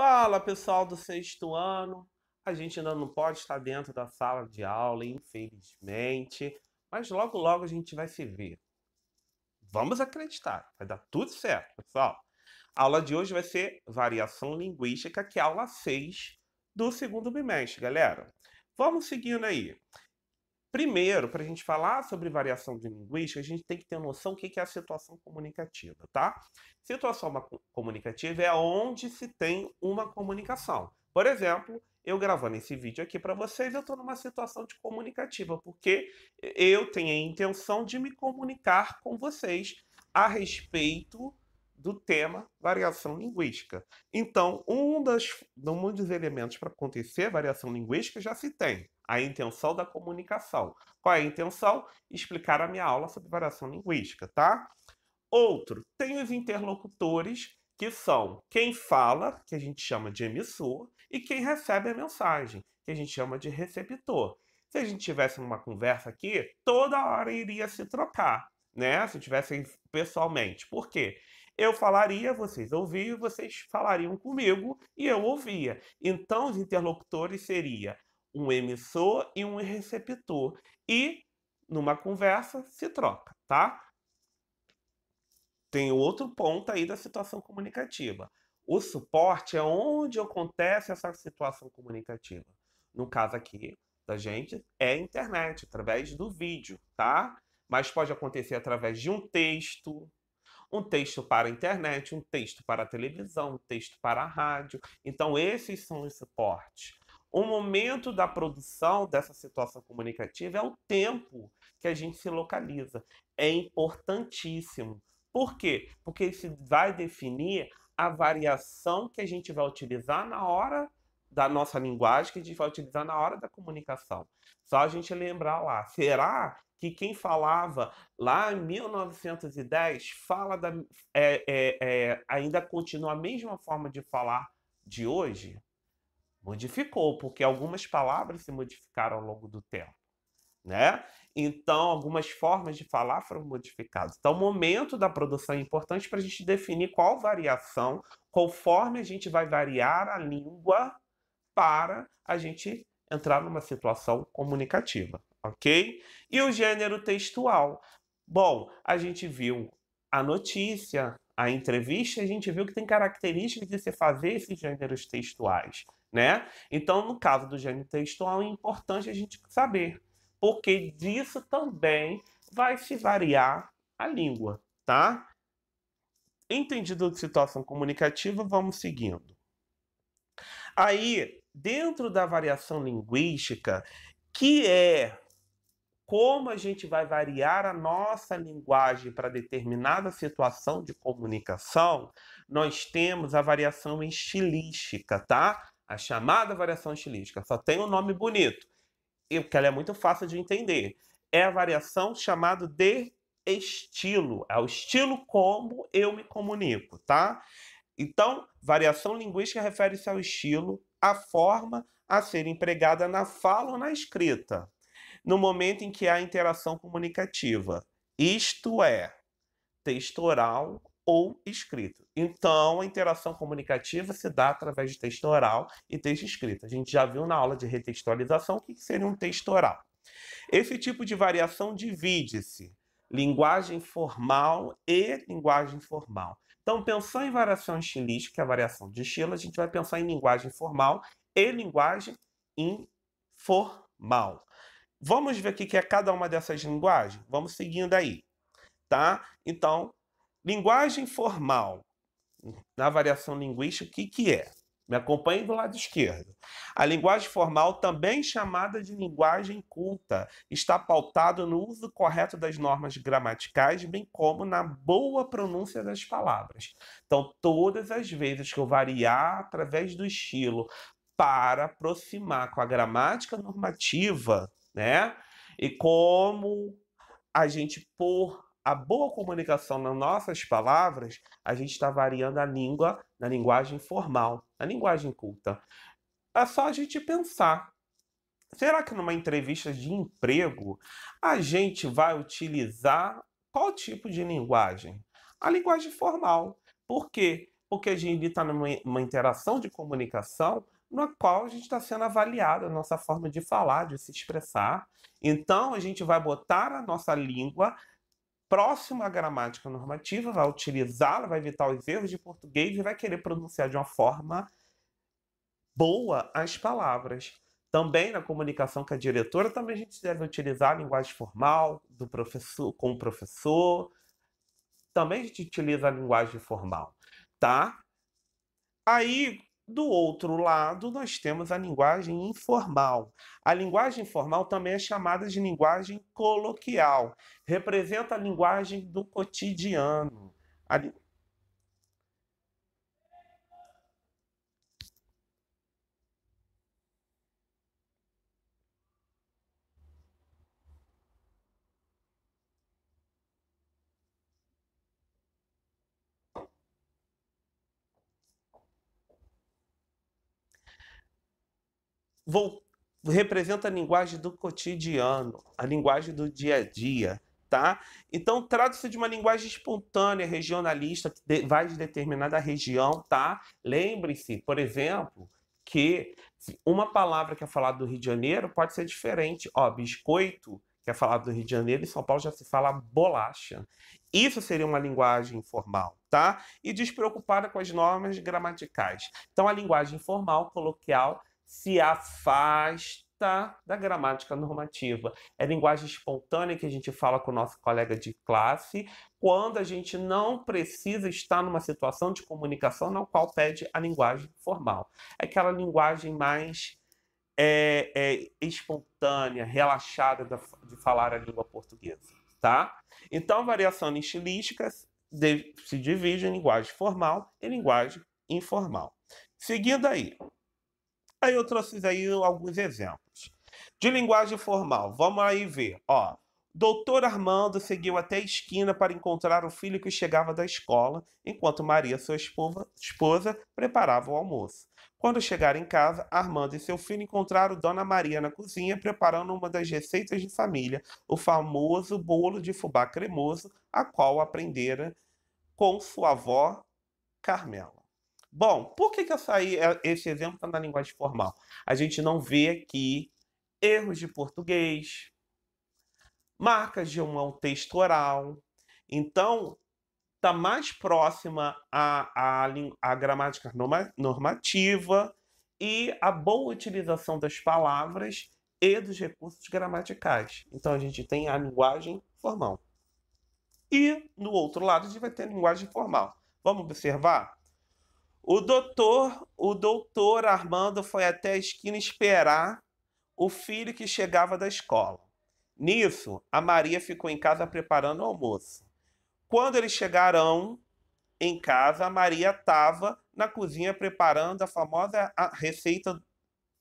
Fala, pessoal do sexto ano. A gente ainda não pode estar dentro da sala de aula, infelizmente, mas logo logo a gente vai se ver. Vamos acreditar, vai dar tudo certo, pessoal. A aula de hoje vai ser variação linguística, que é a aula 6 do segundo bimestre, galera. Vamos seguindo aí. Primeiro, para a gente falar sobre variação de linguística, a gente tem que ter noção do que é a situação comunicativa, tá? Situação comunicativa é onde se tem uma comunicação. Por exemplo, eu gravando esse vídeo aqui para vocês, eu estou numa situação de comunicativa, porque eu tenho a intenção de me comunicar com vocês a respeito do tema variação linguística. Então, um dos elementos para acontecer a variação linguística já se tem a intenção da comunicação. Qual é a intenção? Explicar a minha aula sobre variação linguística, tá? Outro, tem os interlocutores, que são quem fala, que a gente chama de emissor, e quem recebe a mensagem, que a gente chama de receptor. Se a gente tivesse uma conversa aqui, toda hora iria se trocar, né? Se tivessem pessoalmente. Por quê? Eu falaria, vocês ouviam, vocês falariam comigo e eu ouvia. Então, os interlocutores seriam um emissor e um receptor. E, numa conversa, se troca, tá? Tem outro ponto aí da situação comunicativa. O suporte é onde acontece essa situação comunicativa. No caso aqui da gente, é a internet, através do vídeo, tá? Mas pode acontecer através de um texto para a internet, um texto para a televisão, um texto para a rádio. Então, esses são os suportes. O momento da produção dessa situação comunicativa é o tempo que a gente se localiza. É importantíssimo. Por quê? Porque isso vai definir a variação que a gente vai utilizar na hora da nossa linguagem, que a gente vai utilizar na hora da comunicação. Só a gente lembrar lá, será que quem falava lá em 1910 ainda continua a mesma forma de falar de hoje? Modificou, porque algumas palavras se modificaram ao longo do tempo, né? Então, algumas formas de falar foram modificadas. Então, o momento da produção é importante para a gente definir qual variação, conforme a gente vai variar a língua para a gente entrar numa situação comunicativa, ok? E o gênero textual. Bom, a gente viu a notícia, a entrevista, a gente viu que tem características de se fazer esses gêneros textuais, né? Então, no caso do gênero textual, é importante a gente saber, porque disso também vai se variar a língua, tá? Entendido a situação comunicativa, vamos seguindo. Aí, dentro da variação linguística, que é como a gente vai variar a nossa linguagem para determinada situação de comunicação, nós temos a variação estilística, tá? A chamada variação estilística. Só tem um nome bonito, porque ela é muito fácil de entender. É a variação chamada de estilo. É o estilo como eu me comunico, tá? Então, variação linguística refere-se ao estilo, à forma a ser empregada na fala ou na escrita, no momento em que há interação comunicativa, isto é, texto oral ou escrito. Então, a interação comunicativa se dá através de texto oral e texto escrito. A gente já viu na aula de retextualização o que seria um texto oral. Esse tipo de variação divide-se linguagem formal e linguagem informal. Então, pensando em variação estilística, a variação de estilo, a gente vai pensar em linguagem formal e linguagem informal. Vamos ver o que é cada uma dessas linguagens? Vamos seguindo aí, tá? Então, linguagem formal, na variação linguística, o que é? Me acompanhe do lado esquerdo. A linguagem formal, também chamada de linguagem culta, está pautada no uso correto das normas gramaticais, bem como na boa pronúncia das palavras. Então, todas as vezes que eu variar através do estilo para aproximar com a gramática normativa, né? E como a gente, por a boa comunicação nas nossas palavras, a gente está variando a língua na linguagem formal, na linguagem culta. É só a gente pensar. Será que numa entrevista de emprego a gente vai utilizar qual tipo de linguagem? A linguagem formal. Por quê? porque a gente está numa interação de comunicação na qual a gente está sendo avaliado a nossa forma de falar, de se expressar. Então, a gente vai botar a nossa língua próximo à gramática normativa, vai utilizá-la, vai evitar os erros de português e vai querer pronunciar de uma forma boa as palavras. Também na comunicação com a diretora, também a gente deve utilizar a linguagem formal do professor, com o professor. Também a gente utiliza a linguagem formal, tá? Aí, do outro lado, nós temos a linguagem informal. A linguagem informal também é chamada de linguagem coloquial. Representa a linguagem do cotidiano. Representa a linguagem do cotidiano, a linguagem do dia a dia, tá? Então, trata-se de uma linguagem espontânea, regionalista, que vai de determinada região, tá? Lembre-se, por exemplo, que uma palavra que é falada do Rio de Janeiro pode ser diferente. Ó, biscoito, que é falado do Rio de Janeiro, em São Paulo já se fala bolacha. Isso seria uma linguagem informal, tá? E despreocupada com as normas gramaticais. Então, a linguagem informal, coloquial, se afasta da gramática normativa. É linguagem espontânea que a gente fala com o nosso colega de classe quando a gente não precisa estar numa situação de comunicação na qual pede a linguagem formal. É aquela linguagem mais espontânea, relaxada de falar a língua portuguesa, tá? Então, variação estilística se divide em linguagem formal e linguagem informal. Seguindo aí. Aí eu trouxe aí alguns exemplos. De linguagem formal, vamos aí ver. Ó, Doutor Armando seguiu até a esquina para encontrar o filho que chegava da escola, enquanto Maria, sua esposa, preparava o almoço. Quando chegaram em casa, Armando e seu filho encontraram Dona Maria na cozinha preparando uma das receitas de família, o famoso bolo de fubá cremoso, a qual aprendera com sua avó Carmela. Bom, por que esse exemplo está na linguagem formal? A gente não vê aqui erros de português, marcas de um texto oral. Então, está mais próxima à gramática normativa e a boa utilização das palavras e dos recursos gramaticais. Então, a gente tem a linguagem formal. E, no outro lado, a gente vai ter a linguagem formal. Vamos observar? O doutor Armando foi até a esquina esperar o filho que chegava da escola. Nisso, a Maria ficou em casa preparando o almoço. Quando eles chegaram em casa, a Maria estava na cozinha preparando a famosa receita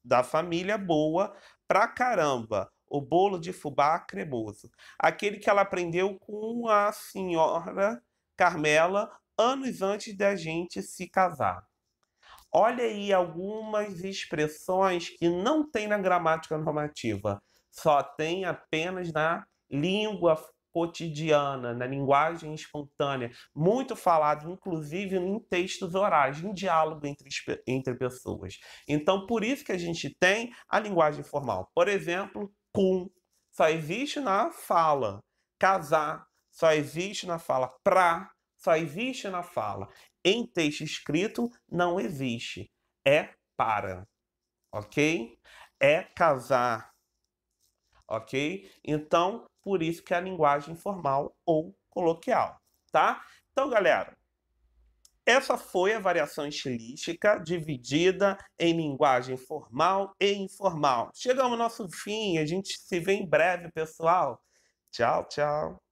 da família boa pra caramba, o bolo de fubá cremoso. Aquele que ela aprendeu com a senhora Carmela anos antes da gente se casar. Olha aí algumas expressões que não tem na gramática normativa, só tem apenas na língua cotidiana, na linguagem espontânea, muito falado, inclusive em textos orais, em diálogo entre pessoas. Então, por isso que a gente tem a linguagem formal. Por exemplo, com, só existe na fala. Casar, só existe na fala. Pra, só existe na fala. Em texto escrito, não existe. É para, ok? É casar, ok? Então, por isso que é a linguagem formal ou coloquial, tá? Então, galera, essa foi a variação estilística dividida em linguagem formal e informal. Chegamos ao nosso fim, a gente se vê em breve, pessoal. Tchau, tchau.